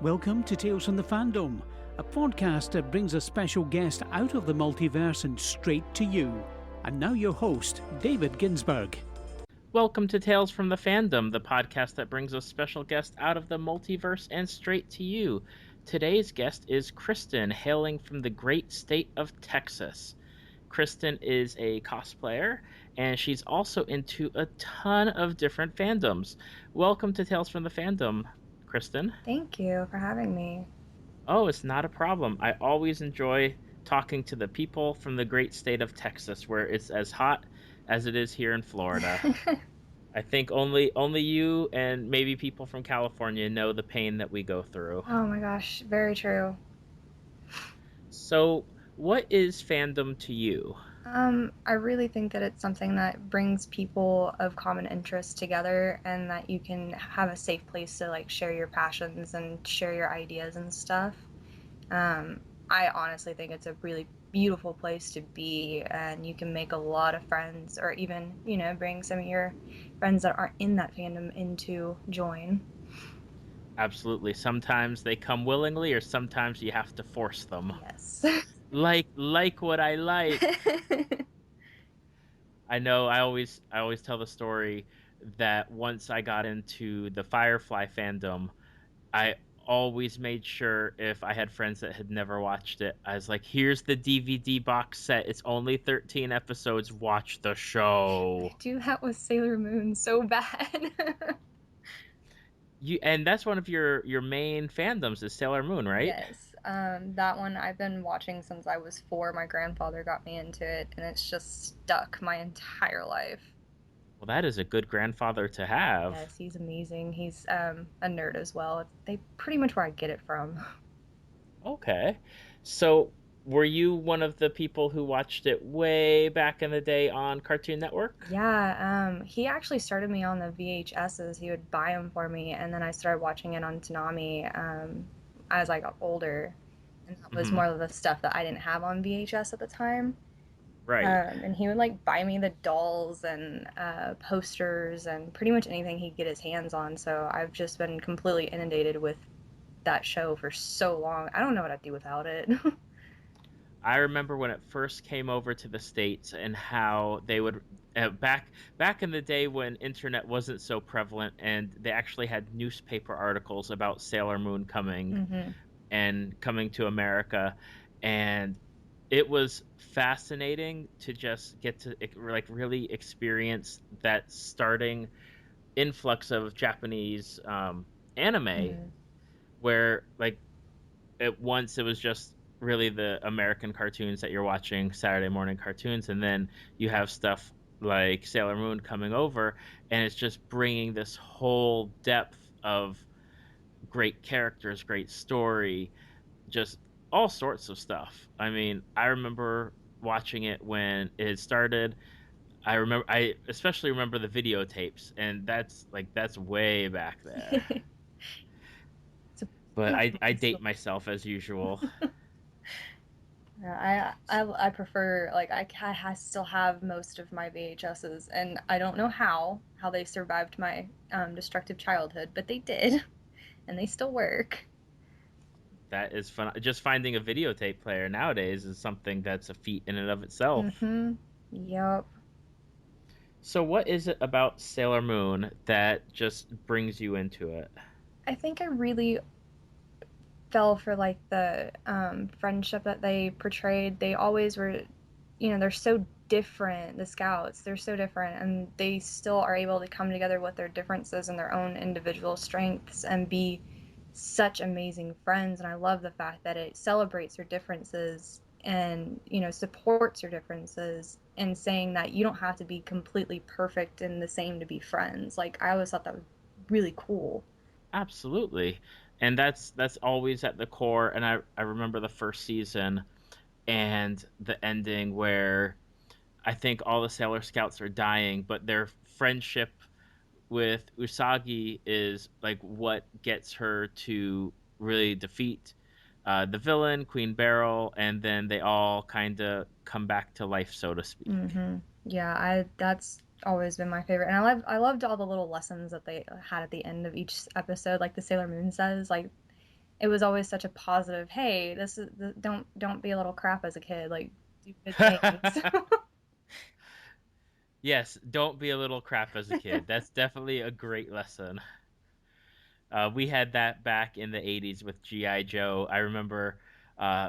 Welcome to Tales from the Fandom, a podcast that brings a special guest out of the multiverse and straight to you. And now your host, David Ginsburg. Welcome to Tales from the Fandom, the podcast that brings a special guest out of the multiverse and straight to you. Today's guest is Kristen, hailing from the great state of Texas. Kristen is a cosplayer, and she's also into a ton of different fandoms. Welcome to Tales from the Fandom, Kristen. Thank you for having me. Oh, it's not a problem. I always enjoy talking to the people from the great state of Texas, where it's as hot as it is here in Florida. I think only you and maybe people from California know the pain that we go through. Oh my gosh, very true. So, what is fandom to you? I really think that it's something that brings people of common interest together, and that you can have a safe place to like share your passions and share your ideas and stuff. I honestly think it's a really beautiful place to be, and you can make a lot of friends, or even, bring some of your friends that aren't in that fandom in to join. Absolutely. Sometimes they come willingly, or sometimes you have to force them. Yes. Like what I like. I know. I always tell the story that once I got into the Firefly fandom, I always made sure, if I had friends that had never watched it, I was like, here's the DVD box set. It's only 13 episodes. Watch the show. I do that with Sailor Moon so bad. And that's one of your main fandoms is Sailor Moon, right? Yes. That one I've been watching since I was 4. My grandfather got me into it, and it's just stuck my entire life. Well, that is a good grandfather to have. Yes, he's amazing. He's a nerd as well. They pretty much where I get it from. Okay. So, were you one of the people who watched it way back in the day on Cartoon Network? Yeah, he actually started me on the VHSs. He would buy them for me, and then I started watching it on Toonami as I got older. And that was more of the stuff that I didn't have on VHS at the time. Right. And he would like buy me the dolls and posters and pretty much anything he'd get his hands on. So I've just been completely inundated with that show for so long. I don't know what I'd do without it. I remember when it first came over to the States and how they would back in the day when internet wasn't so prevalent, and they actually had newspaper articles about Sailor Moon coming and coming to America, and it was fascinating to just get to like really experience that starting influx of Japanese anime, where like at once it was just really the American cartoons that you're watching, Saturday morning cartoons, and then you have stuff like Sailor Moon coming over, and it's just bringing this whole depth of great characters, great story, just all sorts of stuff. I mean, I remember watching it when it started. I especially remember the videotapes, and that's way back there. But I date myself as usual. I prefer, like, I still have most of my VHSs, and I don't know how they survived my destructive childhood, but they did, and they still work. That is fun. Just finding a videotape player nowadays is something that's a feat in and of itself. Yep. So what is it about Sailor Moon that just brings you into it? I think I really fell for like the friendship that they portrayed. They always were, they're so different. The Scouts, they're so different, and they still are able to come together with their differences and their own individual strengths and be such amazing friends. And I love the fact that it celebrates your differences and, supports your differences, and saying that you don't have to be completely perfect and the same to be friends. Like, I always thought that was really cool. Absolutely. And that's always at the core. And I remember the first season and the ending where I think all the Sailor Scouts are dying, but their friendship with Usagi is like what gets her to really defeat the villain, Queen Beryl, and then they all kind of come back to life, so to speak. Yeah, that's always been my favorite. And I loved all the little lessons that they had at the end of each episode, like the Sailor Moon says, like it was always such a positive, hey, don't be a little crap as a kid, like do good things. Yes, don't be a little crap as a kid. That's definitely a great lesson. We had that back in the 80s with G.I. Joe. I remember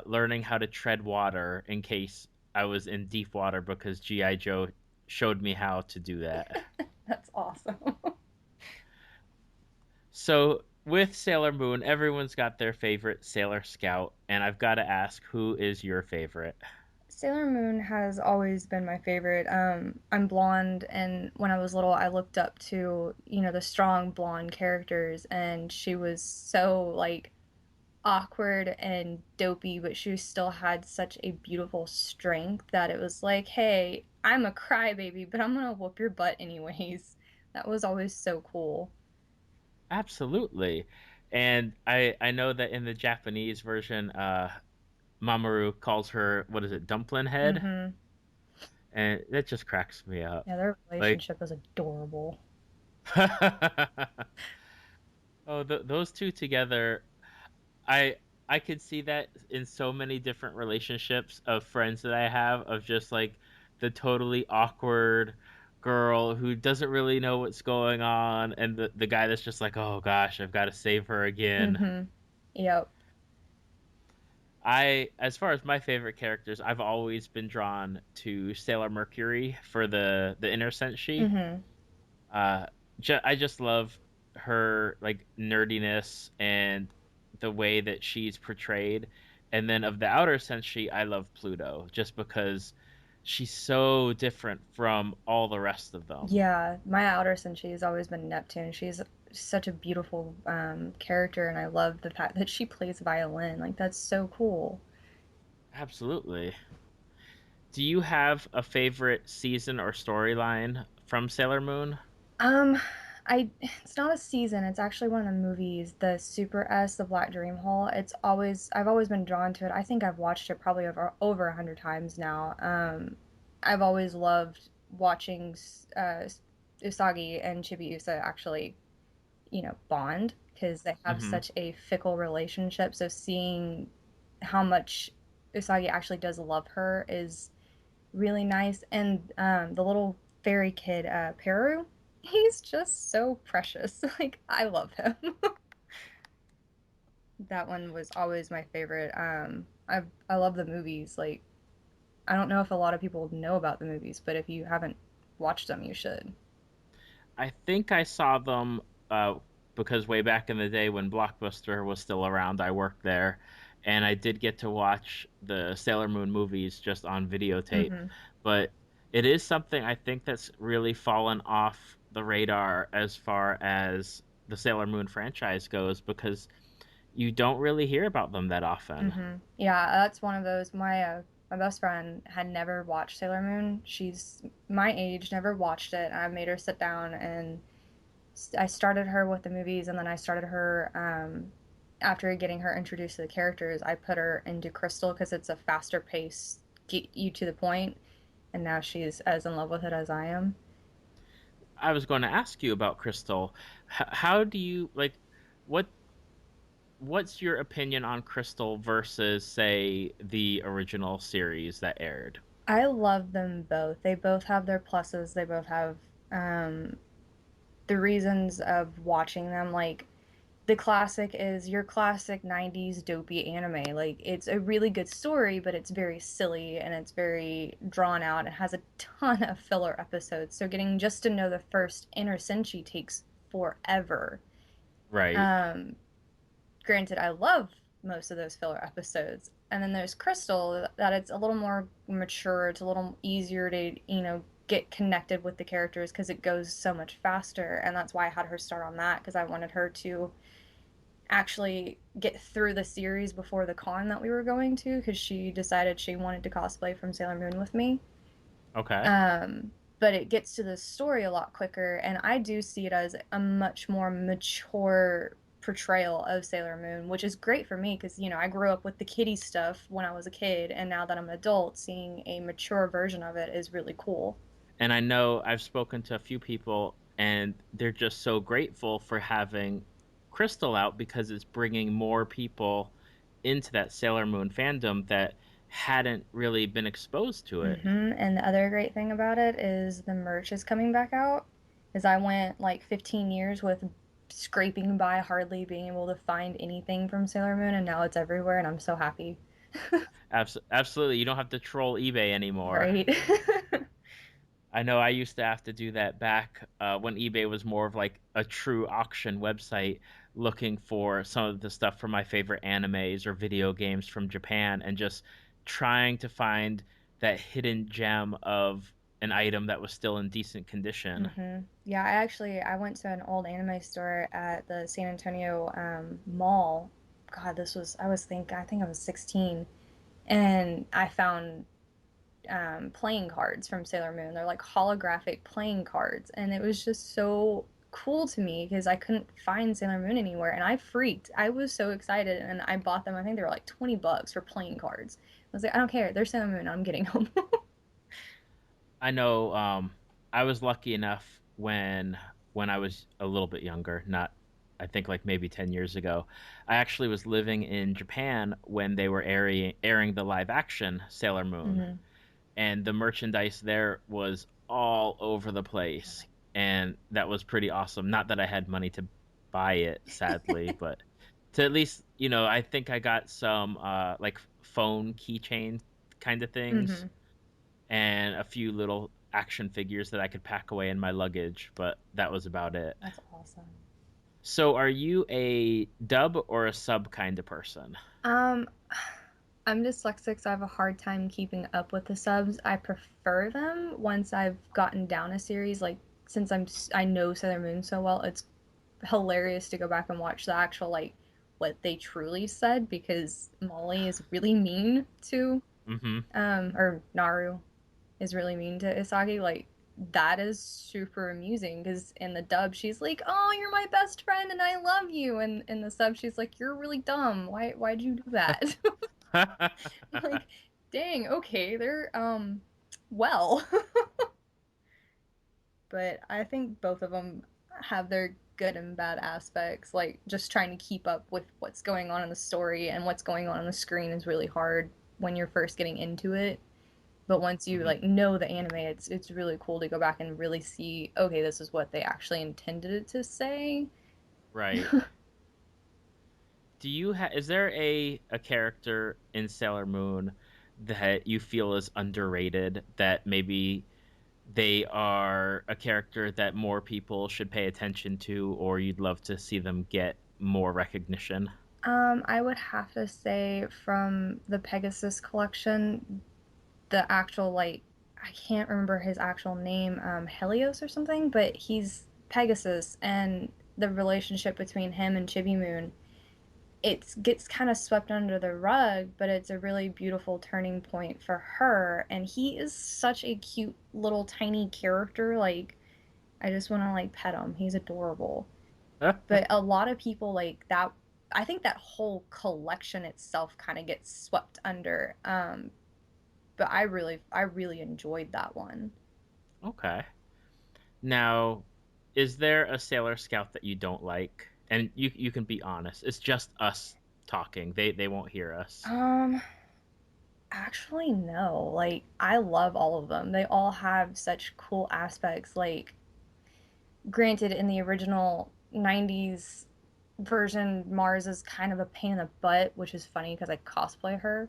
learning how to tread water in case I was in deep water because G.I. Joe showed me how to do that. That's awesome. So, with Sailor Moon, everyone's got their favorite Sailor Scout, and I've got to ask, who is your favorite? Sailor Moon has always been my favorite. I'm blonde, and when I was little, I looked up to, the strong blonde characters, and she was so like awkward and dopey, but she still had such a beautiful strength that it was like, hey, I'm a crybaby, but I'm gonna whoop your butt anyways. That was always so cool. Absolutely. And I know that in the Japanese version, Mamoru calls her, what is it, Dumpling Head? Mm-hmm. And that just cracks me up. Yeah, their Like, relationship is adorable. oh, those two together, I I could see that in so many different relationships of friends that I have of just like the totally awkward girl who doesn't really know what's going on and the guy that's just like, "Oh gosh, I've got to save her again." Mm-hmm. Yep. As far as my favorite characters, I've always been drawn to Sailor Mercury for the inner senshi. Mm-hmm. Uh, I just love her like nerdiness and the way that she's portrayed. And then of the outer senshi, I love Pluto just because she's so different from all the rest of them. Yeah, my outer senshi has always been Neptune. She's such a beautiful character, and I love the fact that she plays violin. Like, that's so cool. Absolutely. Do you have a favorite season or storyline from Sailor Moon? Um, it's not a season. It's actually one of the movies, the Super S, the Black Dream Hole. I've always been drawn to it. I think I've watched it probably over 100 times now. I've always loved watching Usagi and Chibiusa actually, bond because they have Mm-hmm. such a fickle relationship. So seeing how much Usagi actually does love her is really nice. And the little fairy kid, Peru, he's just so precious. Like, I love him. That one was always my favorite. I love the movies. Like, I don't know if a lot of people know about the movies, but if you haven't watched them, you should. I think I saw them uh, because way back in the day when Blockbuster was still around, I worked there, and I did get to watch the Sailor Moon movies just on videotape. Hmm. But it is something I think that's really fallen off the radar as far as the Sailor Moon franchise goes because you don't really hear about them that often. Yeah, that's one of those. My best friend had never watched Sailor Moon. She's my age, never watched it. I made her sit down, and I started her with the movies, and then I started her after getting her introduced to the characters. I put her into Crystal because it's a faster pace, get you to the point, and now she's as in love with it as I am. I was going to ask you about Crystal. How do you like what what's your opinion on Crystal versus, say, the original series that aired? I love them both. They both have their pluses. They both have um, the reasons of watching them. Like, the classic is your classic 90s dopey anime. Like, it's a really good story, but it's very silly and it's very drawn out. It has a ton of filler episodes. So getting just to know the first inner senshi takes forever. Right. Um, Granted, I love most of those filler episodes. And then there's Crystal, that it's a little more mature. It's a little easier to, get connected with the characters because it goes so much faster. And that's why I had her start on that because I wanted her to actually get through the series before the con that we were going to because she decided she wanted to cosplay from Sailor Moon with me. Okay. But it gets to the story a lot quicker, and I do see it as a much more mature portrayal of Sailor Moon, which is great for me because, I grew up with the kiddie stuff when I was a kid, and now that I'm an adult, seeing a mature version of it is really cool. And I know I've spoken to a few people and they're just so grateful for having Crystal out because it's bringing more people into that Sailor Moon fandom that hadn't really been exposed to it. And the other great thing about it is the merch is coming back out. Is I went like 15 years with scraping by, hardly being able to find anything from Sailor Moon, and now it's everywhere, and I'm so happy. Absolutely, you don't have to troll eBay anymore. Right. I know I used to have to do that back when eBay was more of like a true auction website, looking for some of the stuff from my favorite animes or video games from Japan, and just trying to find that hidden gem of an item that was still in decent condition. Yeah, I went to an old anime store at the San Antonio mall. God, I think I was 16, and I found playing cards from Sailor Moon. They're like holographic playing cards, and it was just so cool to me because I couldn't find Sailor Moon anywhere, and I freaked. I was so excited, and I bought them. I think they were like $20 for playing cards. I was like, I don't care. They're Sailor Moon. I'm getting them. I know I was lucky enough when I was a little bit younger, not I think like maybe 10 years ago. I actually was living in Japan when they were airing the live action Sailor Moon, and the merchandise there was all over the place, and that was pretty awesome. Not that I had money to buy it, sadly, but to at least, I think I got some like phone keychain kind of things, and a few little action figures that I could pack away in my luggage, but that was about it. That's awesome. So are you a dub or a sub kind of person? Um, I'm dyslexic, so I have a hard time keeping up with the subs. I prefer them once I've gotten down a series. Like, since I know Sailor Moon so well, it's hilarious to go back and watch the actual, like, what they truly said, because Molly is really mean to or Naru is really mean to Isagi. Like, that is super amusing because in the dub she's like, "Oh, you're my best friend and I love you," and in the sub she's like, "You're really dumb. Why'd you do that?" Like, dang, okay, they're well. But I think both of them have their good and bad aspects. Like, just trying to keep up with what's going on in the story and what's going on the screen is really hard when you're first getting into it. But once you like know the anime, it's really cool to go back and really see, okay, this is what they actually intended it to say. Right. Is there a character in Sailor Moon that you feel is underrated, that maybe they are a character that more people should pay attention to, or you'd love to see them get more recognition? I would have to say from the Pegasus collection, the actual, like, I can't remember his actual name, Helios or something, but he's Pegasus, and the relationship between him and Chibi Moon, it gets kind of swept under the rug, but it's a really beautiful turning point for her, and he is such a cute little tiny character. Like, I just want to like pet him. He's adorable. But a lot of people like that. I think that whole collection itself kind of gets swept under. But I really enjoyed that one. Okay. Now, is there a Sailor Scout that you don't like? And you can be honest. It's just us talking. They won't hear us. Actually, no. Like, I love all of them. They all have such cool aspects. Like, granted, in the original 90s version, Mars is kind of a pain in the butt, which is funny because I cosplay her.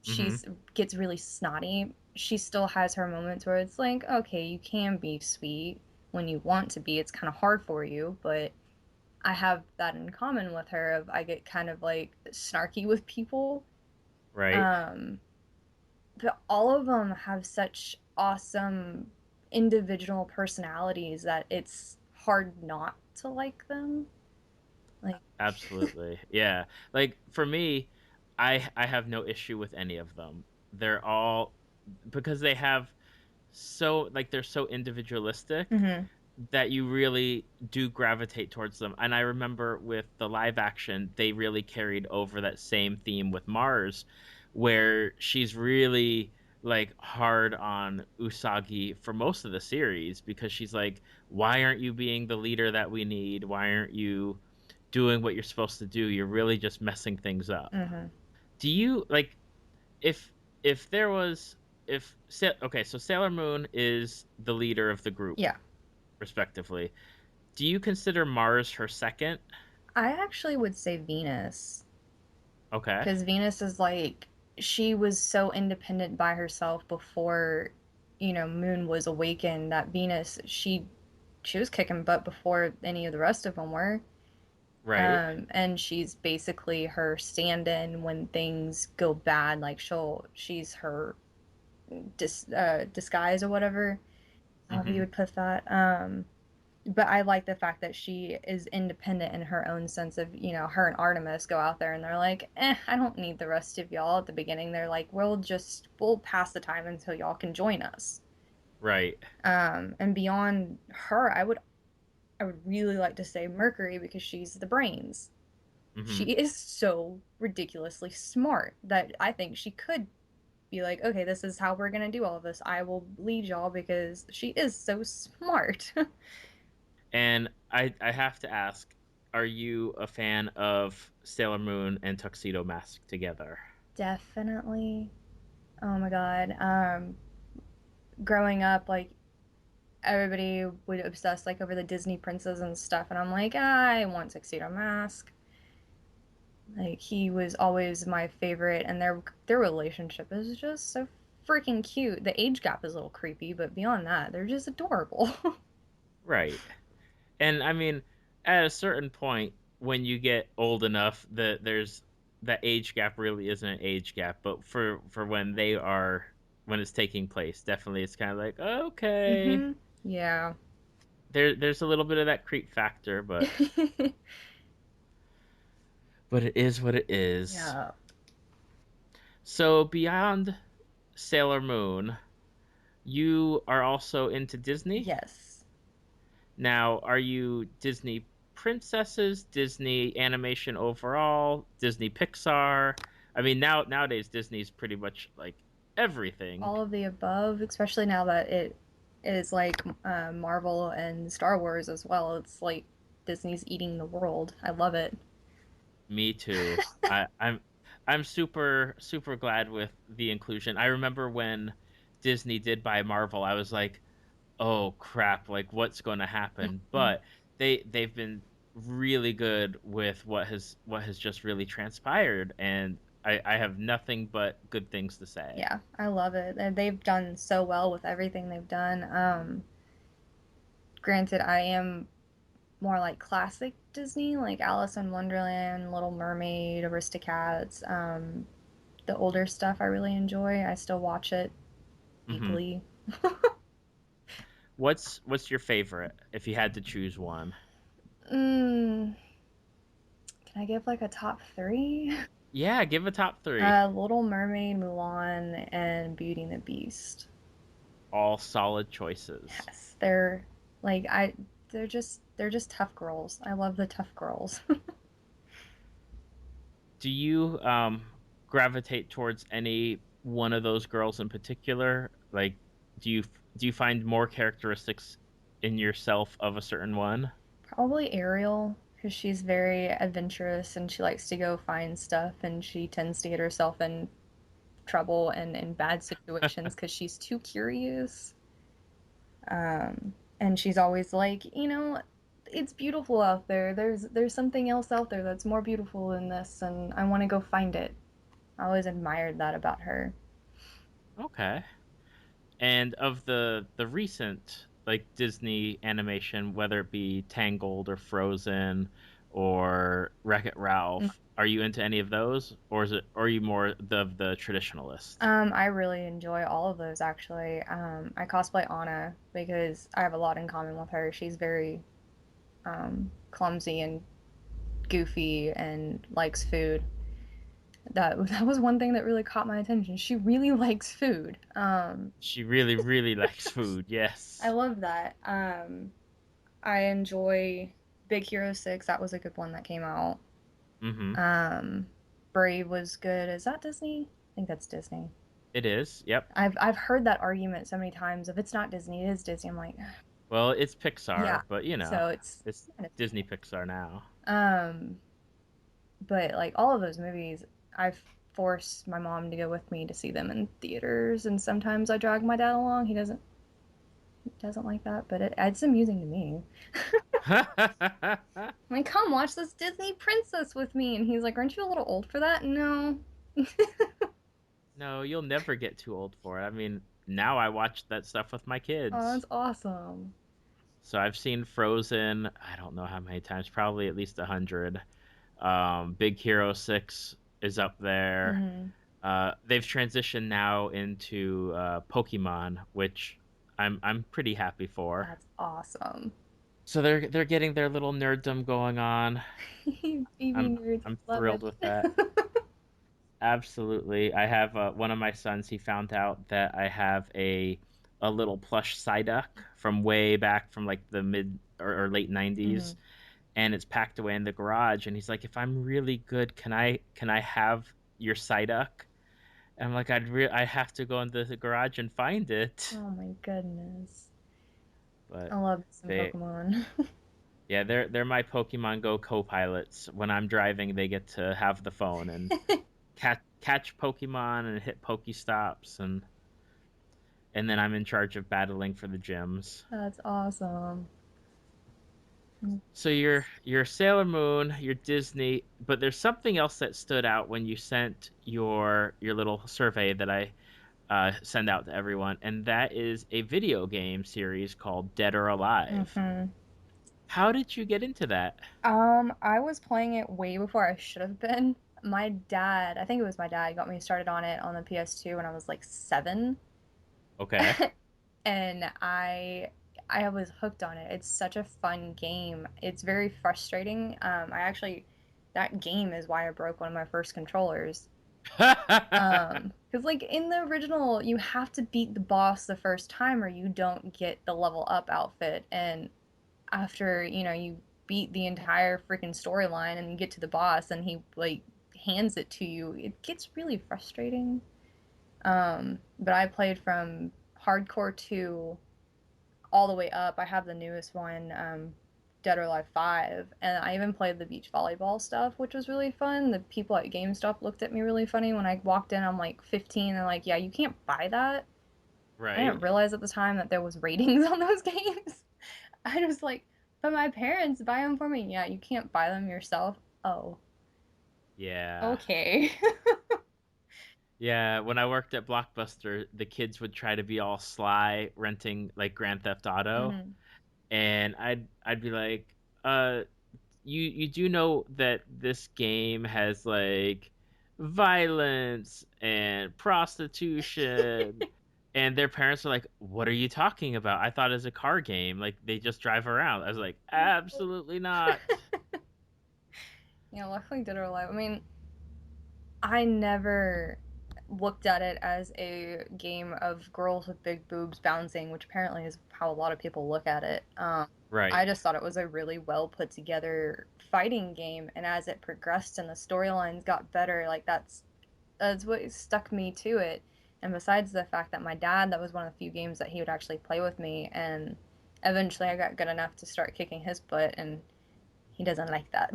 She's gets really snotty. She still has her moments where it's like, okay, you can be sweet when you want to be. It's kind of hard for you, but I have that in common with her of I get kind of like snarky with people. Right. But all of them have such awesome individual personalities that it's hard not to like them. Like, Absolutely. Yeah. Like for me, I have no issue with any of them. They're all because they have they're so individualistic that you really do gravitate towards them. And I remember with the live action, they really carried over that same theme with Mars, where she's really like hard on Usagi for most of the series because she's like, why aren't you being the leader that we need? Why aren't you doing what you're supposed to do, you're really just messing things up. Mm-hmm. Do you like if if there was if okay, so Sailor Moon is the leader of the group, Yeah. respectively. Do you consider Mars her second? I actually would say Venus. Okay. Because Venus is like, she was so independent by herself before, Moon was awakened, that Venus, she was kicking butt before any of the rest of them were. Right. And she's basically her stand-in when things go bad. Like she's her disguise or whatever, however you Mm-hmm. would put that. But I like the fact that she is independent in her own sense of, her and Artemis go out there and they're like, I don't need the rest of y'all. At the beginning, they're like, we'll pass the time until y'all can join us. Right. And beyond her, I would really like to say Mercury because she's the brains. She Mm-hmm. is so ridiculously smart that I think she could be like, okay, this is how we're gonna do all of this. I will lead y'all because she is so smart. And I have to ask, are you a fan of Sailor Moon and Tuxedo Mask together? Definitely. Oh my god. Growing up, like everybody would obsess like over the Disney princes and stuff, and I'm like, I want Tuxedo Mask. Like he was always my favorite, and their relationship is just so freaking cute. The age gap is a little creepy, but beyond that, they're just adorable. Right. And I mean, at a certain point, when you get old enough, there's that age gap really isn't an age gap, but for when it's taking place, definitely it's kind of like okay, Mhm. Yeah. there's a little bit of that creep factor, but it is what it is. Yeah. So beyond Sailor Moon, you are also into Disney. Yes. Now, are you Disney princesses, Disney animation overall, Disney Pixar? I mean, nowadays Disney's pretty much like everything. All of the above, especially now that it is like Marvel and Star Wars as well. It's like Disney's eating the world. I love it. Me too. I'm super glad with the inclusion. I remember when Disney did buy Marvel, I was like, "Oh crap, like what's going to happen?" But they've been really good with what has just really transpired, and I have nothing but good things to say. Yeah, I love it. They've done so well with everything they've done. Granted, I am more like classic Disney, like Alice in Wonderland, Little Mermaid, Aristocats. The older stuff I really enjoy. I still watch it Hmm. weekly. What's your favorite if you had to choose one? Mm, can I give like a top three? Yeah, give a top three. Little Mermaid, Mulan, and Beauty and the Beast. All solid choices. Yes, like they're just tough girls. I love the tough girls. Do you gravitate towards any one of those girls in particular? Like, do you find more characteristics in yourself of a certain one? Probably Ariel, because she's very adventurous and she likes to go find stuff and she tends to get herself in trouble and in bad situations because she's too curious. And she's always like, it's beautiful out there. There's something else out there that's more beautiful than this, and I want to go find it. I always admired that about her. Okay. And of the recent like Disney animation, whether it be Tangled or Frozen or Wreck-It Ralph, are you into any of those, or are you more the traditionalist? I really enjoy all of those actually. I cosplay Anna because I have a lot in common with her. She's very clumsy and goofy and likes food. That was one thing that really caught my attention. She really likes food. She really, really likes food. I Yes. love that. I enjoy Big Hero 6. That was a good one that came out. Mm-hmm. Um, Brave was good. Is that Disney? I think that's Disney. It is. Yep. I've heard that argument so many times. If it's not Disney, it is Disney. I'm like, Well, it's yeah. Pixar, but So it's it's kind of Disney Pixar now. Um, but like all of those movies, I've forced my mom to go with me to see them in theaters, and sometimes I drag my dad along. He doesn't like that, but it's amusing to me. I'm like, come watch this Disney princess with me, and he's like, aren't you a little old for that? No. No, you'll never get too old for it. I mean, now I watch that stuff with my Oh, kids. that's awesome. So I've seen Frozen, I don't know how many times, probably at least 100. Big Hero 6 is up there. Hmm. They've transitioned now into Pokemon, which I'm pretty happy for. That's awesome. So they're getting their little nerddom going on. Baby I'm nerds I'm love thrilled it. with that. Absolutely. I have one of my sons. He found out that I have a little plush Psyduck from way back from like the mid or late Hmm. 90s, and it's packed away in the garage. And he's like, "If I'm really good, can I have your Psyduck?" And I'm like, I have to go into the garage and find it. Oh my goodness. But I love some they Pokemon. yeah, they're my Pokemon Go co-pilots. When I'm driving, they get to have the phone and catch Pokemon and hit Pokestops, and then I'm in charge of battling for the gyms. That's awesome. So you're Sailor Moon, you're Disney, but there's something else that stood out when you sent your little survey that I send out to everyone, and that is a video game series called Dead or Alive. Hmm. How did you get into that? I was playing it way before I should have been. My dad, I think it was my dad, got me started on it on the PS2 when I was like 7. Okay. And I was hooked on it. It's such a fun game. It's very frustrating. That game is why I broke one of my first controllers. Because like in the original, you have to beat the boss the first time or you don't get the level up outfit. And after, you beat the entire freaking storyline and you get to the boss and he like hands it to you, it gets really frustrating. But I played from hardcore 2 all the way up. I have the newest one, Dead or Alive 5, and I even played the beach volleyball stuff, which was really fun. The people at GameStop looked at me really funny when I walked in. I'm like 15, and like, yeah, you can't buy that. I Right. didn't realize at the time that there was ratings on those games. I was like, but my parents buy them for me. Yeah, you can't buy them yourself. Oh, Yeah. okay. Yeah, when I worked at Blockbuster, the kids would try to be all sly renting like Grand Theft Auto, Hmm. and I'd be like, "Uh, you do know that this game has like violence and prostitution." And their parents are like, "What are you talking about? I thought it was a car game. Like they just drive around." I was like, "Absolutely not." Yeah, luckily Dead or Alive. I mean, I never looked at it as a game of girls with big boobs bouncing, which apparently is how a lot of people look at it. I Right. just thought it was a really well put together fighting game, and as it progressed and the storylines got better, like that's what stuck me to it. And besides the fact that my dad, that was one of the few games that he would actually play with me, and eventually I got good enough to start kicking his butt, and he doesn't like that.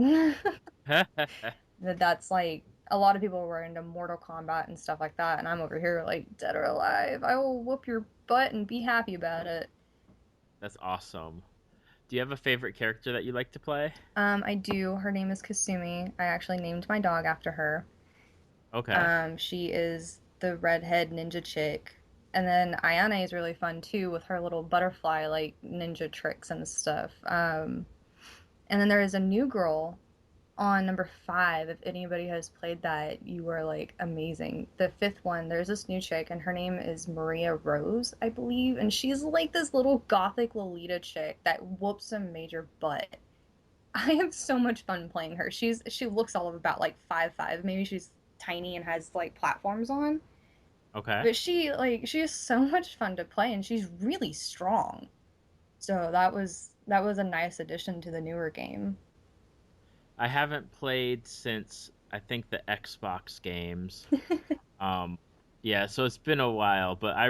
That's like a lot of people were into Mortal Kombat and stuff like that, and I'm over here like Dead or Alive. I will whoop your butt and be happy about it. That's awesome. Do you have a favorite character that you like to play? I do. Her name is Kasumi. I actually named my dog after her. Okay. She is the redhead ninja chick. And then Ayane is really fun too with her little butterfly like ninja tricks and stuff. And then there is a new girl on number 5. If anybody has played that, you are like amazing. The 5th one, there's this new chick and her name is Maria Rose, I believe, and she's like this little gothic Lolita chick that whoops some major butt. I have so much fun playing her. She looks all of about like 5'5". Maybe she's tiny and has like platforms on, Okay. but she is so much fun to play and she's really strong. So that was a nice addition to the newer game. I haven't played since I think the Xbox games. Um, yeah, so it's been a while, but I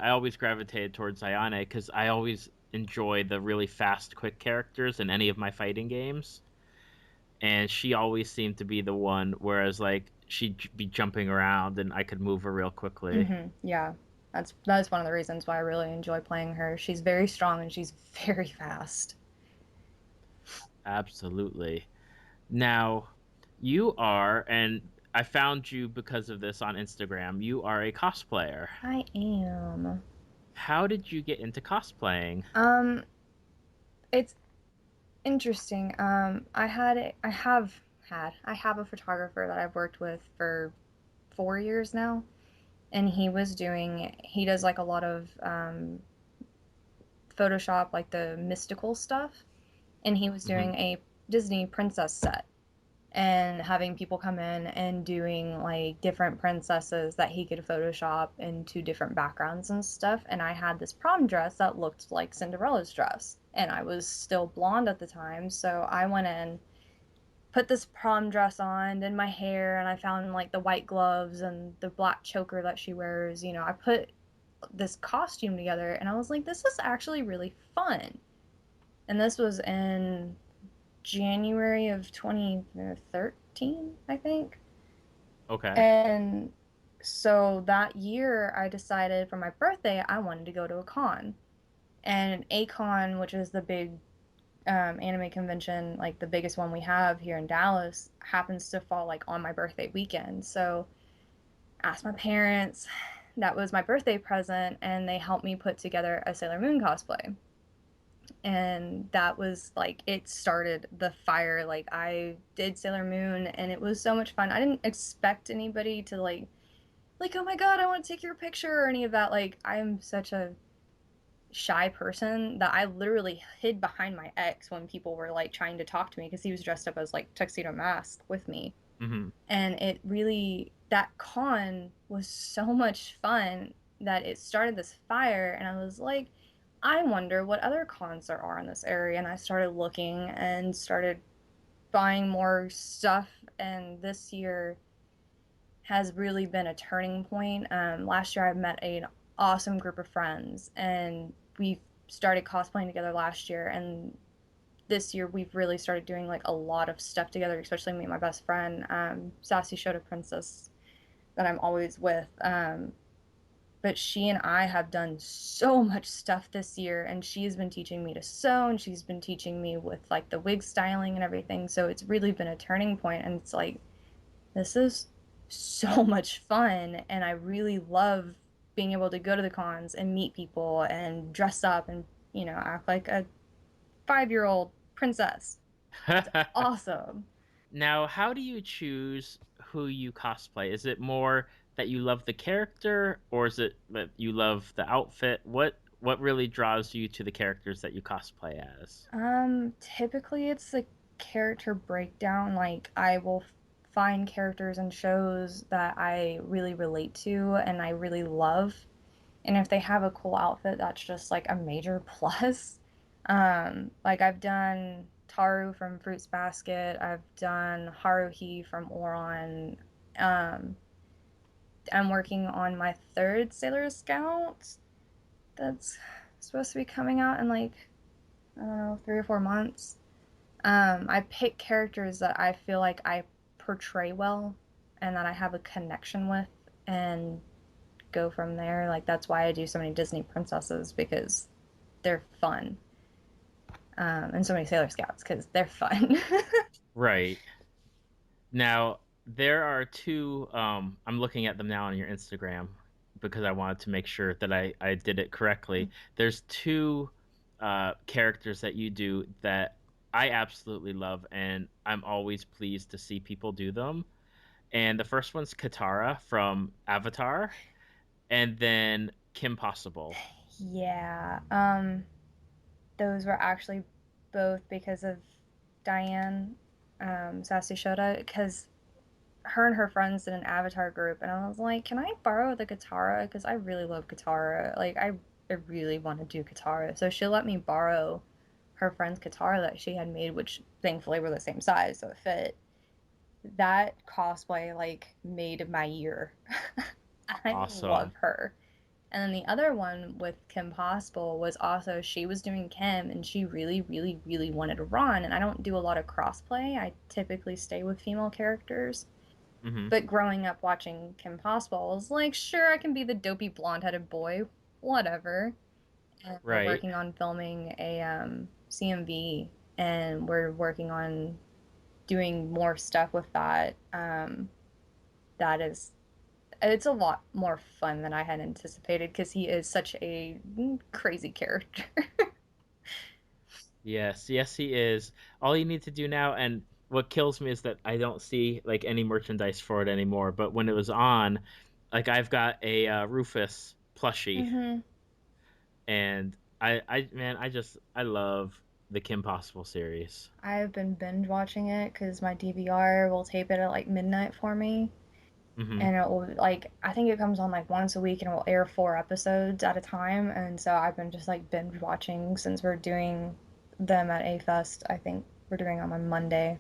always gravitated towards Ayane because I always enjoy the really fast, quick characters in any of my fighting games. and she always seemed to be the one, whereas like she'd be jumping around and I could move her real quickly. Yeah, that's one of the reasons why I really enjoy playing her. She's very strong and she's very fast. Absolutely. Now, you are, and I found you because of this on Instagram. You are a cosplayer. I am. How did you get into cosplaying? Um, it's interesting. I have a photographer that I've worked with for 4 years now, and he does like a lot of Photoshop, like the mystical stuff, and he was Hmm. doing a Disney princess set and having people come in and doing like different princesses that he could Photoshop into different backgrounds and stuff. And I had this prom dress that looked like Cinderella's dress, and I was still blonde at the time, so I went in, put this prom dress on, did my hair, and I found like the white gloves and the black choker that she wears. I put this costume together, and I was like, this is actually really fun. And this was in January of 2013, I think. Okay. And so that year, I decided for my birthday, I wanted to go to a con. And a con, which is the big anime convention, like the biggest one we have here in Dallas, happens to fall like on my birthday weekend. So I asked my parents, that was my birthday present, and they helped me put together a Sailor Moon cosplay. And that was like, it started the fire. Like, I did Sailor Moon and it was so much fun. I didn't expect anybody to like, oh my god, I want to take your picture or any of that. Like, I'm such a shy person that I literally hid behind my ex when people were like trying to talk to me because he was dressed up as like Tuxedo Mask with me. Hmm. And it really, that con was so much fun that it started this fire. And I was like, I wonder what other cons there are in this area. And I started looking and started buying more stuff. And this year has really been a turning point. Last year, I met an awesome group of friends, and we started cosplaying together last year. And this year, we've really started doing like a lot of stuff together, especially me and my best friend, Sassy Shota Princess, that I'm always with. But she and I have done so much stuff this year, and she's been teaching me to sew, and she's been teaching me with like the wig styling and everything. So it's really been a turning point, and it's like, this is so much fun, and I really love being able to go to the cons and meet people and dress up and act like a 5-year old princess. It's awesome. Now, how do you choose who you cosplay? Is it more that you love the character, or is it that you love the outfit? What really draws you to the characters that you cosplay as? Typically it's the character breakdown. Like, I will find characters and shows that I really relate to and I really love. And if they have a cool outfit, that's just like a major plus. Like, I've done Taru from Fruits Basket. I've done Haruhi from Oron. Um, I'm working on my third Sailor Scout that's supposed to be coming out in like, I don't know, 3 or 4 months. I pick characters that I feel like I portray well and that I have a connection with, and go from there. Like, that's why I do so many Disney princesses, because they're fun. And so many Sailor Scouts because they're fun. Right. Now, there are two, I'm looking at them now on your Instagram because I wanted to make sure that I did it correctly. There's two characters that you do that I absolutely love, and I'm always pleased to see people do them. And the first one's Katara from Avatar, and then Kim Possible. Yeah. Those were actually both because of Diane, Sassy Shota, because her and her friends did an Avatar group, and I was like, can I borrow the Katara? Because I really love Katara. Like, I really want to do Katara. So she let me borrow her friend's Katara that she had made, which thankfully were the same size, so it fit. That cosplay, like, made my year. I love Awesome. her. And then the other one with Kim Possible was also, she was doing Kim and she really, really, really wanted to run. And I don't do a lot of crossplay. I typically stay with female characters. Mm-hmm. But growing up watching Kim Possible, I was like, sure, I can be the dopey blonde-headed boy, whatever. And we're Right. working on filming a CMV, and we're working on doing more stuff with that. That is, it's a lot more fun than I had anticipated because he is such a crazy character. Yes, yes, he is. All you need to do now, and what kills me is that I don't see like any merchandise for it anymore. But when it was on, like I've got a Rufus plushie, Mm-hmm. and man, I love the Kim Possible series. I've been binge watching it because my DVR will tape it at like midnight for me. Mm-hmm. And it will, like, I think it comes on like once a week and it will air 4 episodes at a time. And so I've been just like binge watching since we're doing them at A-Fest. I think we're doing them on Monday.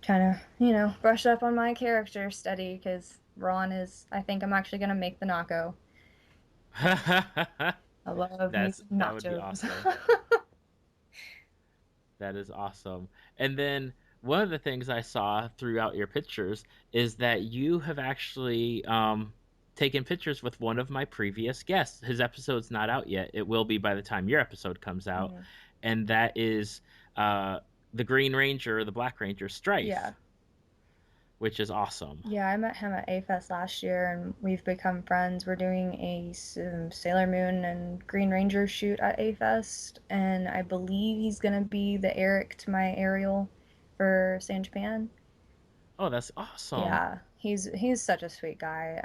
Trying to, brush up on my character study because Ron is, I think I'm actually going to make the Nako. I love me some That would be nachos. awesome. That is awesome. And then one of the things I saw throughout your pictures is that you have actually taken pictures with one of my previous guests. His episode's not out yet. It will be by the time your episode comes out. Mhm. And that is the Green Ranger, the Black Ranger, Yeah. Strife, which is awesome. Yeah, I met him at A-Fest last year and we've become friends. We're doing a Sailor Moon and Green Ranger shoot at A-Fest, and I believe he's going to be the Eric to my Ariel for San Japan. Oh, that's awesome. Yeah, he's such a sweet guy.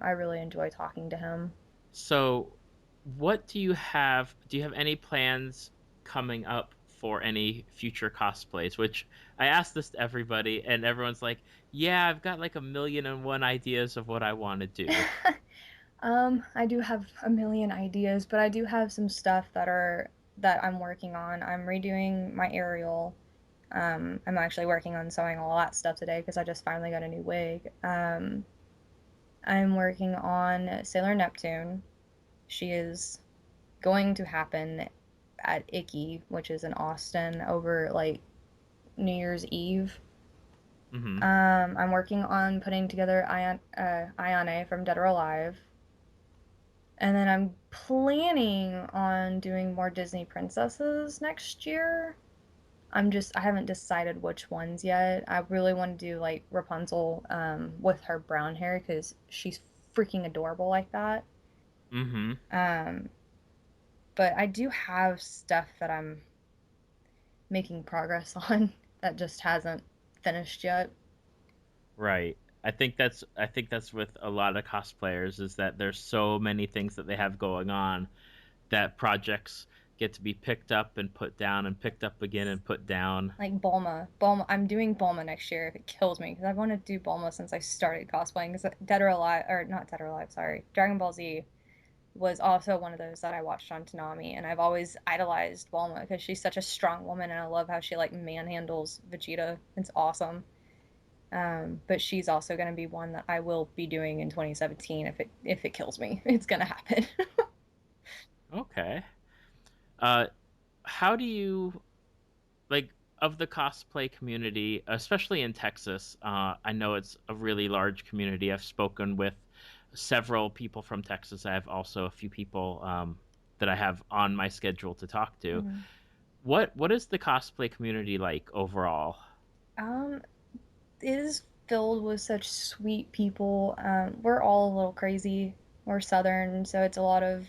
I really enjoy talking to him. So, what do you have? Do you have any plans coming up for any future cosplays? Which I asked this to everybody, and everyone's like, "Yeah, I've got like 1,000,001 ideas of what I want to do." I do have a million ideas, but I do have some stuff that I'm working on. I'm redoing my Ariel. I'm actually working on sewing all that stuff today because I just finally got a new wig. I'm working on Sailor Neptune. She is going to happen at Icky, which is in Austin, over like New Year's Eve. Mm-hmm. I'm working on putting together Ayane from Dead or Alive. And then I'm planning on doing more Disney princesses next year. I haven't decided which ones yet. I really want to do like Rapunzel with her brown hair because she's freaking adorable like that. Mm-hmm. Um, but I do have stuff that I'm making progress on that just hasn't finished yet. Right. I think that's with a lot of cosplayers is that there's so many things that they have going on that projects get to be picked up and put down and picked up again and put down. Like Bulma. Bulma. I'm doing Bulma next year if it kills me because I've wanted to do Bulma since I started cosplaying. Because Dead or Alive, or not Dead or Alive, sorry, Dragon Ball Z was also one of those that I watched on Toonami, and I've always idolized Bulma because she's such a strong woman, and I love how she like manhandles Vegeta. It's awesome. But she's also going to be one that I will be doing in 2017 if it kills me. It's going to happen. Okay. Uh, how do you like of the cosplay community, especially in Texas? I know it's a really large community. I've spoken with several people from Texas. I have also a few people that I have on my schedule to talk to. Mhm. What is the cosplay community like overall? Um, it is filled with such sweet people. We're all a little crazy. We're Southern, so it's a lot of,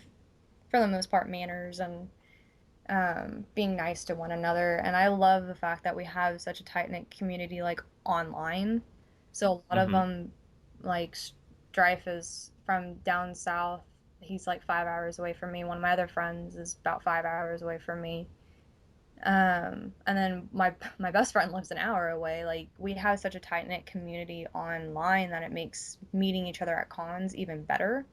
for the most part, manners and being nice to one another. And I love the fact that we have such a tight knit community, like online. So a lot of Mm-hmm. them, like Strife is from down south. He's like 5 hours away from me. One of my other friends is about 5 hours away from me. And then my best friend lives an hour away. Like we have such a tight knit community online that it makes meeting each other at cons even better.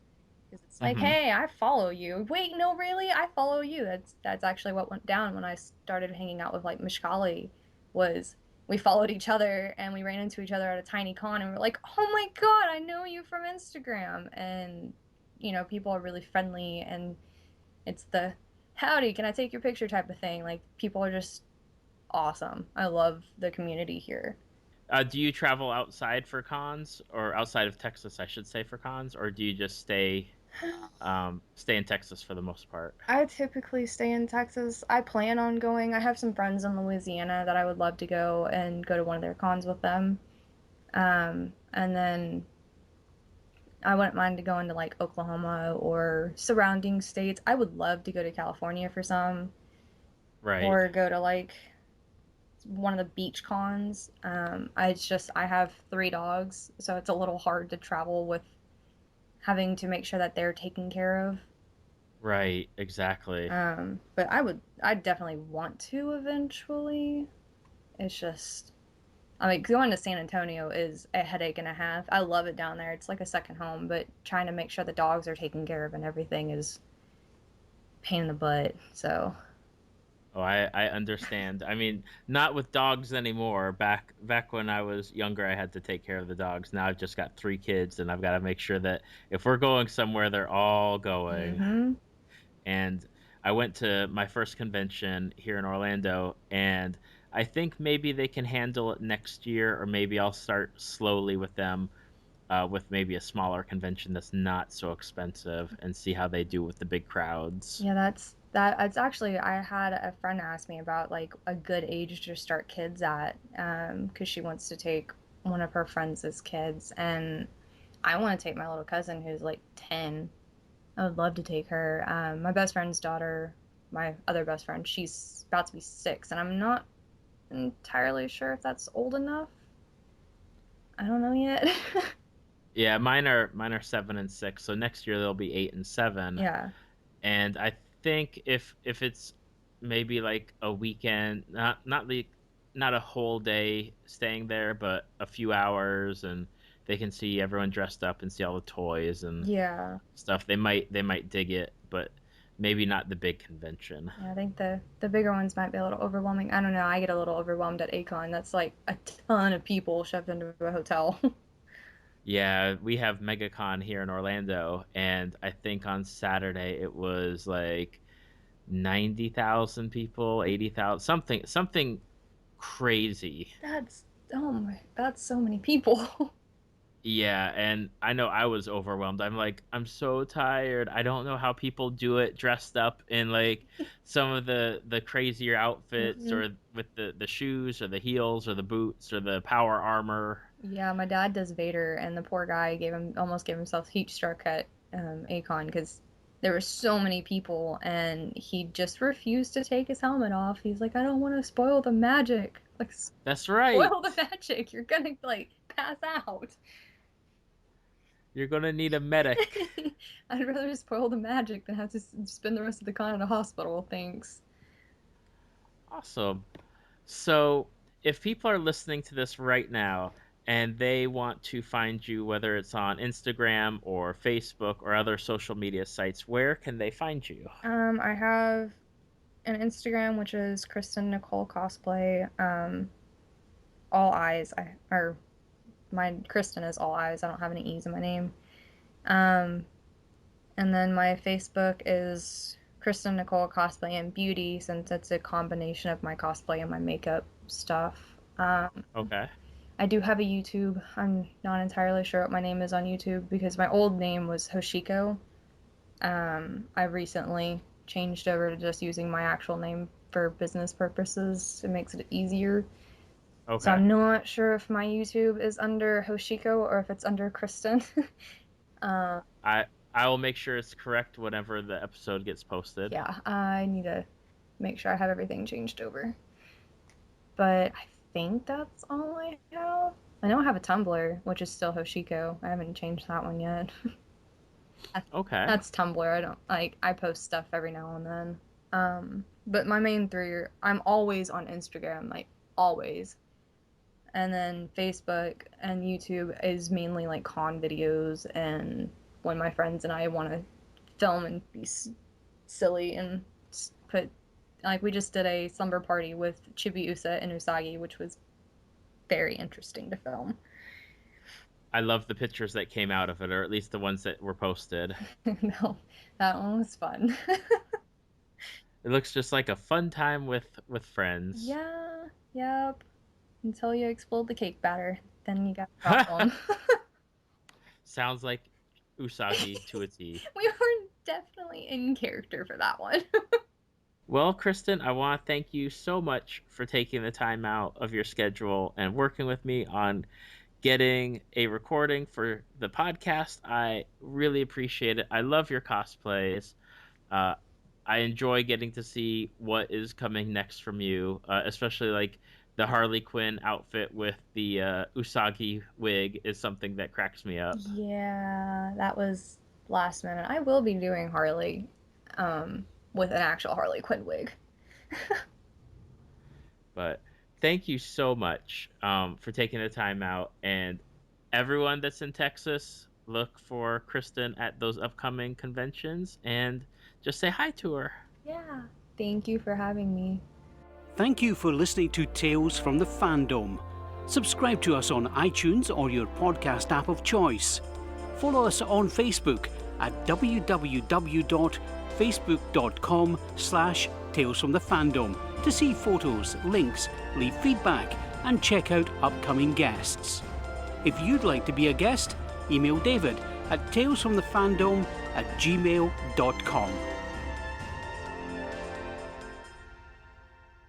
Because it's like, Mm-hmm. hey, I follow you. Wait, no, really, I follow you. That's actually what went down when I started hanging out with like Mishkali. Was we followed each other and we ran into each other at a tiny con and we're like, oh my god, I know you from Instagram. And people are really friendly, and it's the howdy, can I take your picture type of thing. Like, people are just awesome. I love the community here. Do you travel outside for cons, or outside of Texas, I should say, for cons, or do you just stay in Texas for the most part? I typically stay in Texas. I plan on going. I have some friends in Louisiana that I would love to go and go to one of their cons with them. And then I wouldn't mind going to like Oklahoma or surrounding states. I would love to go to California for some, Right. or go to like one of the beach cons. I have 3 dogs, so it's a little hard to travel with having to make sure that they're taken care of. Right, exactly. But I definitely want to eventually. It's just, I mean, going to San Antonio is a headache and a half. I love it down there. It's like a second home, but trying to make sure the dogs are taken care of and everything is a pain in the butt. So, Oh, I understand. I mean, not with dogs anymore. Back when I was younger, I had to take care of the dogs. Now I've just got 3 kids, and I've got to make sure that if we're going somewhere, they're all going. mm-hmm. And I went to my first convention here in Orlando, and I think maybe they can handle it next year, or maybe I'll start slowly with them, with maybe a smaller convention that's not so expensive, and see how they do with the big crowds. Yeah, it's actually, I had a friend ask me about like a good age to start kids at, because she wants to take one of her friends as kids, and I want to take my little cousin who's like 10. I would love to take her. My best friend's daughter, my other best friend, she's about to be 6, and I'm not entirely sure if that's old enough. I don't know yet. Yeah, mine are 7 and 6, so next year they'll be 8 and 7. Yeah. And I think if it's maybe like a weekend, not a whole day staying there, but a few hours, and they can see everyone dressed up and see all the toys and Yeah. stuff, they might dig it, but maybe not the big convention. Yeah, I think the bigger ones might be a little overwhelming. I don't know. I get a little overwhelmed at Acon. That's like a ton of people shoved into a hotel. Yeah, we have MegaCon here in Orlando, and I think on Saturday it was like 90,000 people, 80,000, something crazy. That's oh my, that's so many people. Yeah, and I know I was overwhelmed. I'm like, I'm so tired. I don't know how people do it dressed up in like some of the crazier outfits, Hmm. or with the shoes or the heels or the boots or the power armor. Yeah, my dad does Vader, and the poor guy almost gave himself heat stroke at Acon because there were so many people, and he just refused to take his helmet off. He's like, I don't want to spoil the magic. Like, That's right. spoil the magic. You're gonna like pass out. You're gonna need a medic. I'd rather spoil the magic than have to spend the rest of the con in a hospital. Thanks. Awesome. So, if people are listening to this right now and they want to find you, whether it's on Instagram or Facebook or other social media sites, where can they find you? I have an Instagram, which is Kristen Nicole Cosplay. All eyes. Or my Kristen is all eyes. I don't have any E's in my name. Um, and then my Facebook is Kristen Nicole Cosplay and Beauty, since it's a combination of my cosplay and my makeup stuff. Okay. I do have a YouTube. I'm not entirely sure what my name is on YouTube because my old name was Hoshiko. I recently changed over to just using my actual name for business purposes. It makes it easier. So Okay. I'm not sure if my YouTube is under Hoshiko or if it's under Kristen. uh, I will make sure it's correct whenever the episode gets posted. yeah, I need to make sure I have everything changed over. But I think that's all I have. I know I have a Tumblr, which is still Hoshiko. I haven't changed that one yet. Okay. That's Tumblr. I don't like. I post stuff every now and then. But my main three are, I'm always on Instagram, like always, and then Facebook and YouTube is mainly like con videos and when my friends and I want to film and be silly and put, like, we just did a slumber party with Chibiusa and Usagi, which was very interesting to film. I love the pictures that came out of it, or at least the ones that were posted. No, that one was fun. It looks just like a fun time with friends. Yeah, yep. Until you explode the cake batter, then you got a problem. Sounds like Usagi to a T. We were definitely in character for that one. Well, Kristen, I want to thank you so much for taking the time out of your schedule and working with me on getting a recording for the podcast. I really appreciate it. I love your cosplays. I enjoy getting to see what is coming next from you, especially like the Harley Quinn outfit with the Usagi wig is something that cracks me up. Yeah, that was last minute. I will be doing Harley with an actual Harley Quinn wig. But thank you so much for taking the time out. And everyone that's in Texas, look for Kristen at those upcoming conventions and just say hi to her. Yeah. Thank you for having me. Thank you for listening to Tales from the Fandom. Subscribe to us on iTunes or your podcast app of choice. Follow us on Facebook at www.facebook.com/talesfromthefandom to see photos, links, leave feedback, and check out upcoming guests. If you'd like to be a guest, email David at talesfromthefandom@gmail.com.